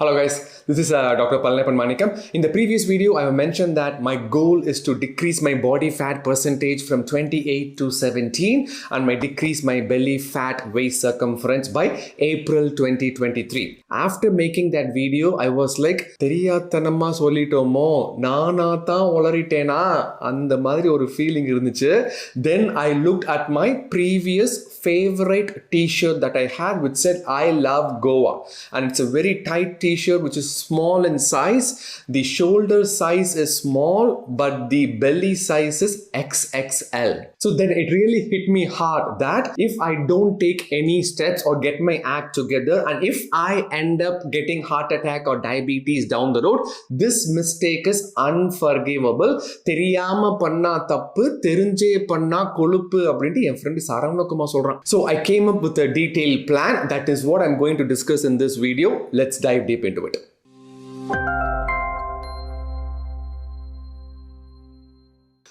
Hello guys, this is Dr. Palnappan Manikam. In the previous video, I have mentioned that my goal is to decrease my body fat percentage from 28 to 17 and decrease my belly fat waist circumference by April 2023. After making that video, I was like, தெரியாத்தனமா சொல்லிட்டோமோ நானா தான் உளறிட்டேனா அந்த மாதிரி ஒரு feeling இருந்துச்சு. Then I looked at my previous favorite t-shirt that I had which said I love Goa, and it's a very tight t-shirt which is small in size. The shoulder size is small but the belly size is XXL. So then it really hit me hard that if I don't take any steps or get my act together, and if I end up getting heart attack or diabetes down the road, this mistake is unforgivable. தெரியாம பண்ணா தப்பு, தெரிஞ்சே பண்ணா கொழுப்பு அப்படின்ட்டு என் friend Saravanakumar சொல்றான். So I came up with a detailed plan. That is what I'm going to discuss in this video. Let's dive deep into it.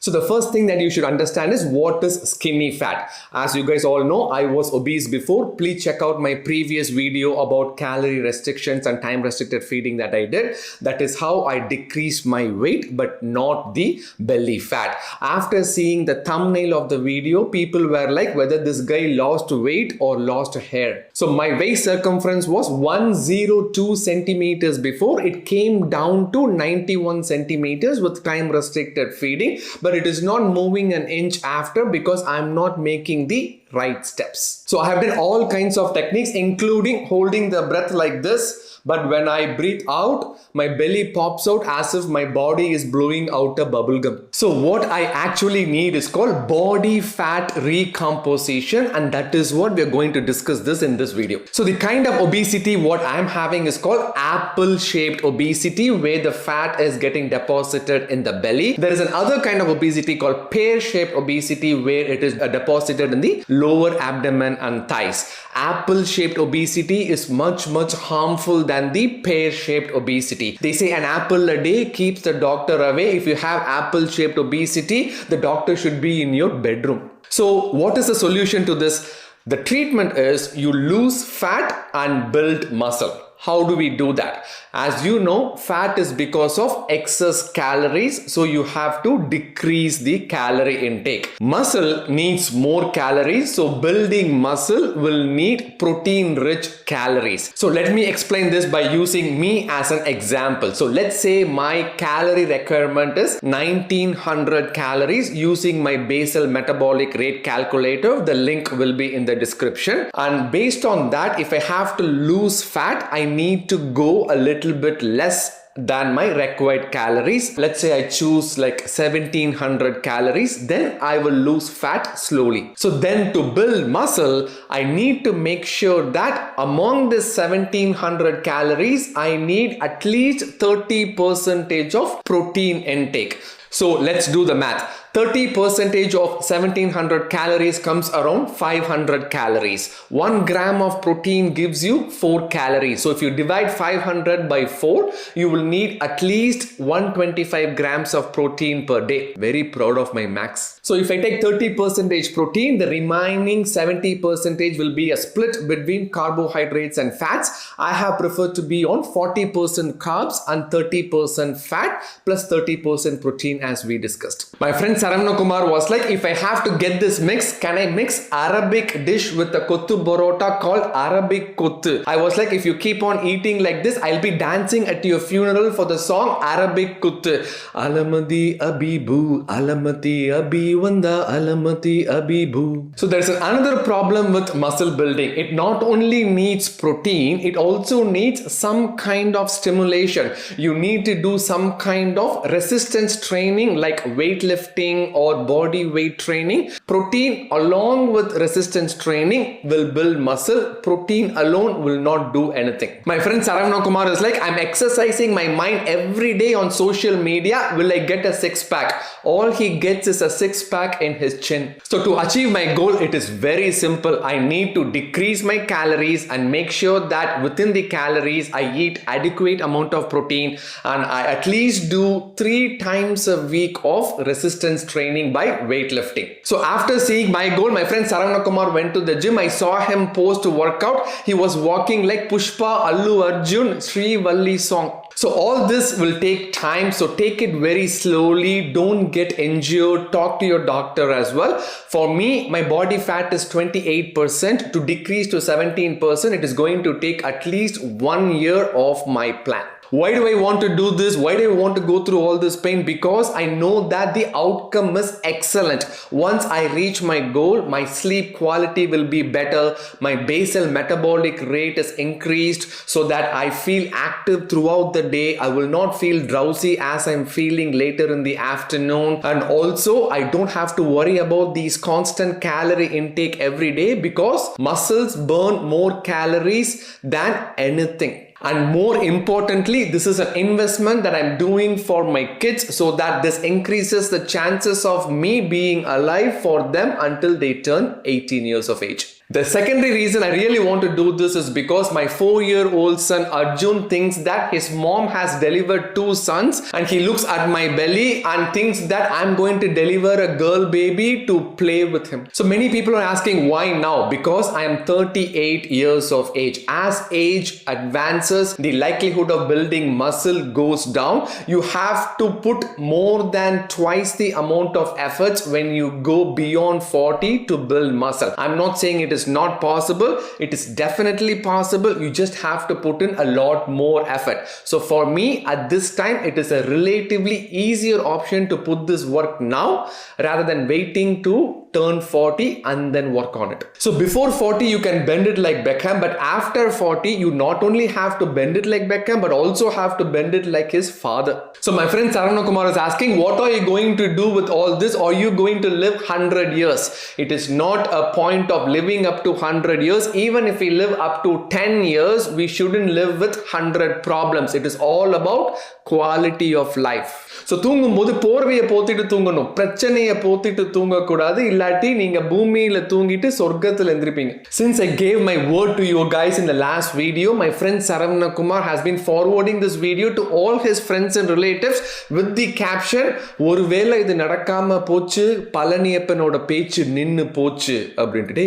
So the first thing that you should understand is what is skinny fat. As you guys all know, I was obese before. Please check out my previous video about calorie restrictions and time restricted feeding that I did. That is how I decreased my weight, but not the belly fat. After seeing the thumbnail of the video, people were like whether this guy lost weight or lost hair. So my waist circumference was 102 centimeters before. It came down to 91 centimeters with time restricted feeding. But it is not moving an inch after because I'm not making the right steps. So I have done all kinds of techniques, including holding the breath like this. But when I breathe out, my belly pops out as if my body is blowing out a bubble gum. So what I actually need is called body fat recomposition, and that is what we are going to discuss this in this video. So the kind of obesity what I'm having is called apple-shaped obesity, where the fat is getting deposited in the belly. There is another kind of obesity called pear-shaped obesity, where it is deposited in the lower abdomen and thighs. Apple-shaped obesity is much harmful than the pear-shaped obesity. They say an apple a day keeps the doctor away. If you have apple-shaped obesity, the doctor should be in your bedroom. So what is the solution to this? The treatment is you lose fat and build muscle. How do we do that? As you know, fat is because of excess calories, so you have to decrease the calorie intake. Muscle needs more calories, so building muscle will need protein-rich calories. So let me explain this by using me as an example. So let's say my calorie requirement is 1900 calories using my basal metabolic rate calculator. The link will be in the description. And based on that, if I have to lose fat, I need to go a little bit less than my required calories. Let's say I choose like 1700 calories, then I will lose fat slowly. So then to build muscle, I need to make sure that among this 1700 calories, I need at least 30% of protein intake. So let's do the math. 30% of 1700 calories comes around 500 calories. 1 gram of protein gives you 4 calories. So if you divide 500 by 4, you will need at least 125 grams of protein per day. Very proud of my max. So if I take 30% protein, the remaining 70% will be a split between carbohydrates and fats. I have preferred to be on 40% carbs and 30% fat plus 30% protein as we discussed. My friend Saravanakumar was like, if I have to get this mix, can I mix Arabic dish with a kottu borota called Arabic kottu? I was like, if you keep on eating like this, I'll be dancing at your funeral for the song Arabic kottu. Alamati abibu, alamati abi wanda, alamati abibu. So there's another problem with muscle building. It not only needs protein, it also needs some kind of stimulation. You need to do some kind of resistance training like weightlifting or body weight training. Protein along with resistance training will build muscle. Protein alone will not do anything. My friend Saravanakumar is like, I'm exercising my mind every day on social media. Will I get a six pack? All he gets is a 6 six-pack in his chin. So to achieve my goal, it is very simple. I need to decrease my calories and make sure that within the calories, I eat adequate amount of protein, and I at least do 3 times a week of resistance training by weightlifting. So after seeing my goal, my friend Saravana Kumar went to the gym. I saw him post workout. He was walking like Pushpa, Allu Arjun, Sri Valli song. So all this will take time, so take it very slowly. Don't get injured. Talk to your doctor as well. For me, my body fat is 28%. To decrease to 17%, it is going to take at least 1 year of my plan. Why do I want to do this? Why do I want to go through all this pain? Because I know that the outcome is excellent. Once I reach my goal, my sleep quality will be better. My basal metabolic rate is increased so that I feel active throughout the day. I will not feel drowsy as I'm feeling later in the afternoon. And also, I don't have to worry about these constant calorie intake every day because muscles burn more calories than anything. And more importantly, this is an investment that I'm doing for my kids so that this increases the chances of me being alive for them until they turn 18 years of age. The secondary reason I really want to do this is because my 4-year-old son Arjun thinks that his mom has delivered 2 sons, and he looks at my belly and thinks that I'm going to deliver a girl baby to play with him. So many people are asking why now? Because I am 38 years of age. As age advances, the likelihood of building muscle goes down. You have to put more than twice the amount of efforts when you go beyond 40 to build muscle. I'm not saying it is not possible. It is definitely possible. You just have to put in a lot more effort. So for me at this time, it is a relatively easier option to put this work now rather than waiting to turn 40 and then work on it. So before 40 you can bend it like Beckham, but after 40 you not only have to bend it like Beckham but also have to bend it like his father. So my friend Saravana Kumar is asking, what are you going to do with all this? Are you going to live 100 years? It is not a point of living up to 100 years. Even if we live up to 10 years, we shouldn't live with 100 problems. It is all about quality of life. So தூங்கும்போது போர்வையை போத்திட்டு தூங்கணும், பிரச்சனையை போத்திட்டு தூங்கக்கூடாது. இல்லாட்டி நீங்க பூமியில தூங்கிட்டு சொர்க்கத்துல எந்திரிப்பீங்க. Since I gave my word to you guys in the last video, my friend Saravana Kumar has been forwarding this video to all his friends and relatives with the caption, ஒருவேளை இது நடக்காம போச்சு, பழனியப்பனோட பேச்சு நின்னு போச்சு அப்படின்ட்டு.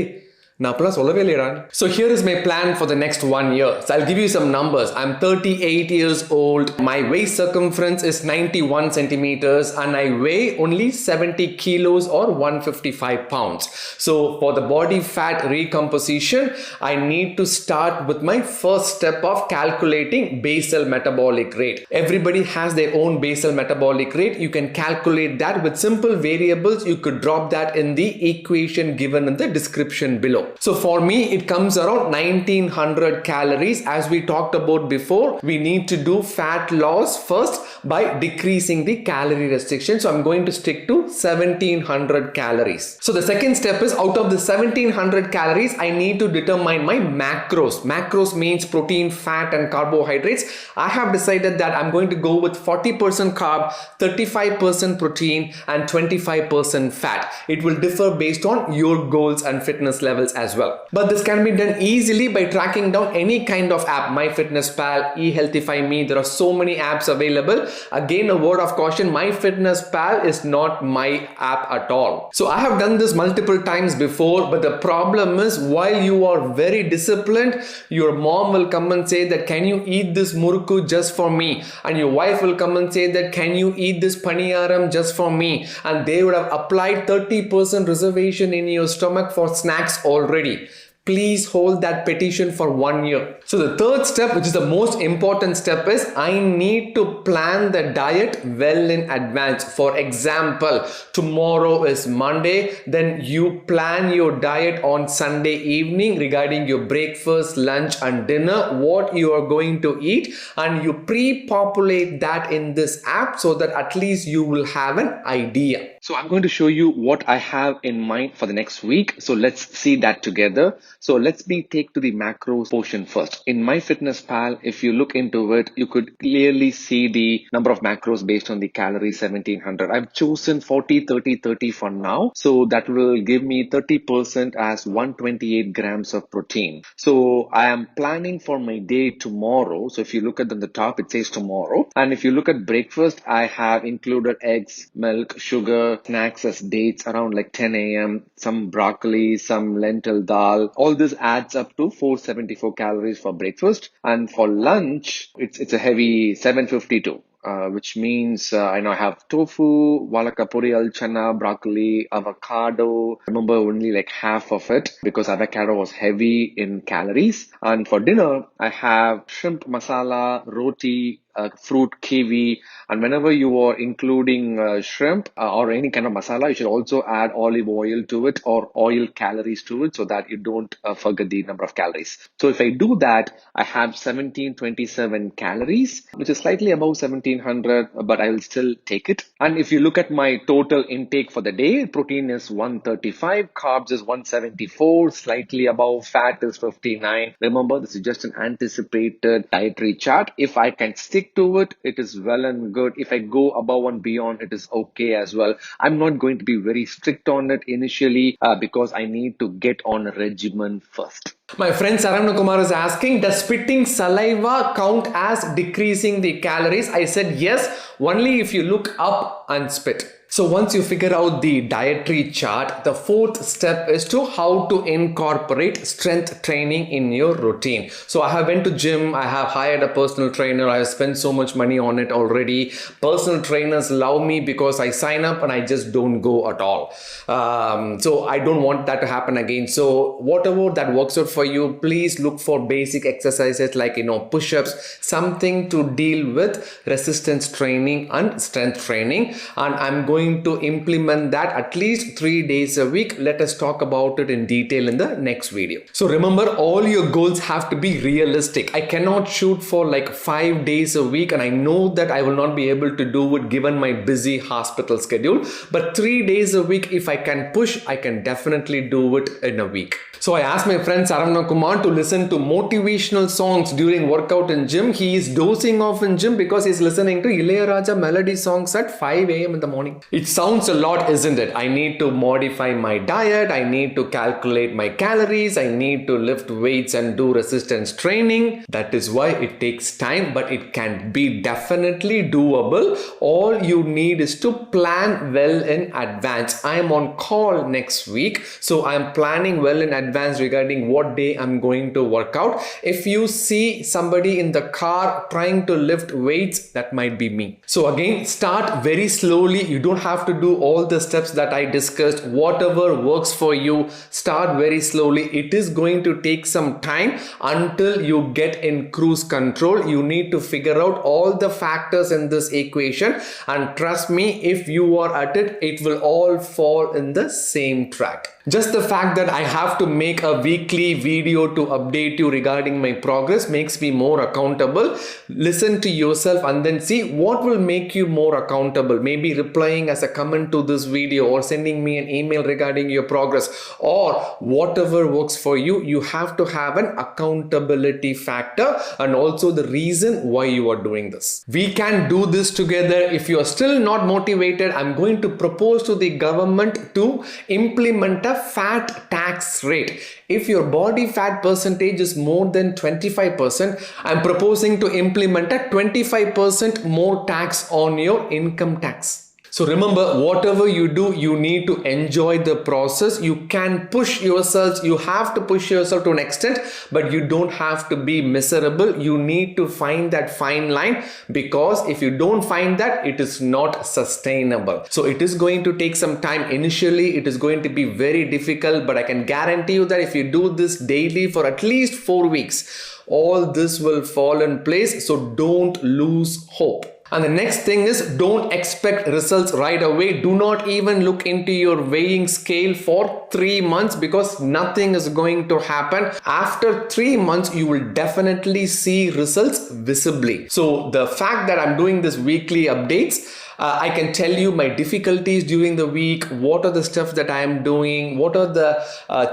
So here is my plan for the next 1 year. So I'll give you some numbers. I'm 38 years old. My waist circumference is 91 centimeters and I weigh only 70 kilos or 155 pounds. So for the body fat recomposition, I need to start with my first step of calculating basal metabolic rate. Everybody has their own basal metabolic rate. You can calculate that with simple variables. You could drop that in the equation given in the description below. So for me, it comes around 1900 calories. As we talked about before, we need to do fat loss first by decreasing the calorie restriction. So I'm going to stick to 1700 calories. So the second step is, out of the 1700 calories, I need to determine my macros. Macros means protein, fat and carbohydrates. I have decided that I'm going to go with 40% carb, 35% protein and 25% fat. It will differ based on your goals and fitness levels as well. But this can be done easily by tracking down any kind of app. MyFitnessPal, eHealthify.me, there are so many apps available. Again, a word of caution, MyFitnessPal is not my app at all. So I have done this multiple times before, but the problem is, while you are very disciplined, your mom will come and say that, can you eat this murukku just for me? And your wife will come and say that, can you eat this paniyaram just for me? And they would have applied 30% reservation in your stomach for snacks already. Please hold that petition for 1 year. So the third step, which is the most important step, is I need to plan the diet well in advance. For example, tomorrow is Monday, then you plan your diet on Sunday evening regarding your breakfast, lunch and dinner, what you are going to eat, and you pre-populate that in this app so that at least you will have an idea. So I'm going to show you what I have in mind for the next week. So let's see that together. So let's take to the macros portion first. In MyFitnessPal, if you look into it, you could clearly see the number of macros based on the calorie 1700. I've chosen 40, 30, 30 for now. So that will give me 30% as 128 grams of protein. So I am planning for my day tomorrow. So if you look at the top, it says tomorrow. And if you look at breakfast, I have included eggs, milk, sugar, snacks as dates around like 10 a.m., some broccoli, some lentil dal. All this adds up to 474 calories for breakfast. And for lunch, it's a heavy 752. Which means I now have tofu, walaka poriyal, chana, broccoli, avocado. Remember only like half of it because avocado was heavy in calories. And for dinner, I have shrimp masala, roti, fruit, kiwi, and whenever you are including shrimp or any kind of masala, you should also add olive oil to it or oil calories to it so that you don't forget the number of calories. So if I do that, I have 1727 calories, which is slightly above 1700, but I will still take it. And if you look at my total intake for the day, protein is 135, carbs is 174, slightly above, fat is 59. Remember, this is just an anticipated dietary chart. If I can stick to it, it is well and good. If I go above and beyond, it is okay as well. I'm not going to be very strict on it initially because I need to get on a regimen first. My friend Saravana Kumar is asking, does spitting saliva count as decreasing the calories? I said yes, only if you look up and spit. So once you figure out the dietary chart, the fourth step is to how to incorporate strength training in your routine. So I have went to gym, I have hired a personal trainer, I have spent so much money on it already. Personal trainers love me because I sign up and I just don't go at all. So I don't want that to happen again. So whatever that works out for you, please look for basic exercises like, push-ups, something to deal with resistance training and strength training. And I'm going to implement that at least 3 days a week. Let us talk about it in detail in the next video. So remember, all your goals have to be realistic. I cannot shoot for like 5 days a week, and I know that I will not be able to do it given my busy hospital schedule. But 3 days a week, if I can push, I can definitely do it in a week. So I asked my friend Saravana Kumar to listen to motivational songs during workout in gym. He is dozing off in gym because he's listening to Ilayaraja melody songs at 5 a.m. in the morning. It sounds a lot, isn't it? I need to modify my diet. I need to calculate my calories. I need to lift weights and do resistance training. That is why it takes time, but it can be definitely doable. All you need is to plan well in advance. I am on call next week, so I am planning well in advance regarding what day I'm going to work out. If you see somebody in the car trying to lift weights, that might be me. So again, start very slowly. You don't have to do all the steps that I discussed. Whatever works for you, start very slowly. It is going to take some time until you get in cruise control. You need to figure out all the factors in this equation, and trust me, if you are at it, it will all fall in the same track. Just the fact that I have to make a weekly video to update you regarding my progress makes me more accountable. Listen to yourself and then see what will make you more accountable. Maybe replying as a comment to this video or sending me an email regarding your progress, or whatever works for you. You have to have an accountability factor and also the reason why you are doing this. We can do this together. If you are still not motivated, I'm going to propose to the government to implement a fat tax rate. If your body fat percentage is more than 25%, I'm proposing to implement a 25% more tax on your income tax. So remember, whatever you do, you need to enjoy the process. You can push yourself. You have to push yourself to an extent, but you don't have to be miserable. You need to find that fine line, because if you don't find that, it is not sustainable. So it is going to take some time. Initially, it is going to be very difficult, but I can guarantee you that if you do this daily for at least 4 weeks, all this will fall in place. So don't lose hope. And the next thing is, don't expect results right away. Do not even look into your weighing scale for 3 months, because nothing is going to happen. After 3 months, you will definitely see results visibly. So the fact that I'm doing this weekly updates, I can tell you my difficulties during the week, what are the stuff that I am doing, what are the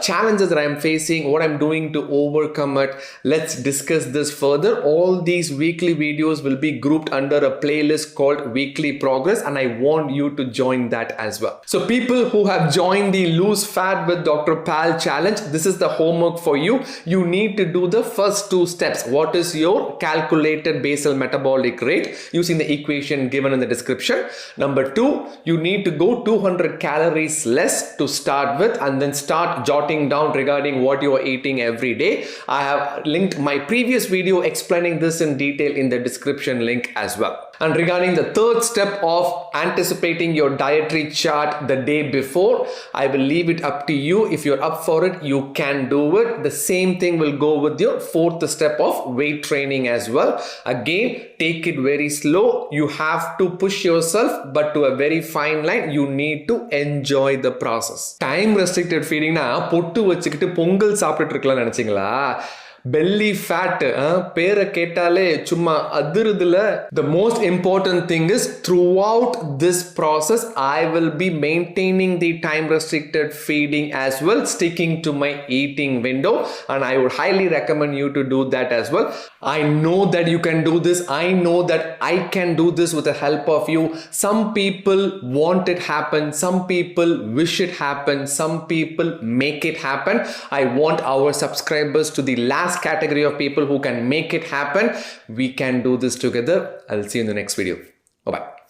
challenges that I am facing, what I'm doing to overcome it. Let's discuss this further. All these weekly videos will be grouped under a playlist called Weekly Progress, and I want you to join that as well. So people who have joined the Lose Fat with Dr. Pal challenge, this is the homework for you. You need to do the first two steps. What is your calculated basal metabolic rate using the equation given in the description? Number two, you need to go 200 calories less to start with, and then start jotting down regarding what you are eating every day. I have linked my previous video explaining this in detail in the description link as well. And regarding the third step of anticipating your dietary chart the day before, I will leave it up to you. If you're up for it, you can do it. The same thing will go with your fourth step of weight training as well. Again, take it very slow. You have to push yourself, but to a very fine line. You need to enjoy the process. Time restricted feeding na pottu vechikittu pongal சாப்பிட்டுட்டு இருக்கலாம் நினைச்சீங்களா? Belly fat, பேரை கேட்டாலே சும்மா அதிருதுல. The most important thing is throughout this process, I will be maintaining the time restricted feeding as well, sticking to my eating window, and I would highly recommend you to do that as well. I know that you can do this. I know that I can do this with the help of you. Some people want it happen. Some people wish it happen. Some people make it happen. I want our subscribers to the last category of people who can make it happen. We can do this together. I'll see you in the next video. Bye-bye.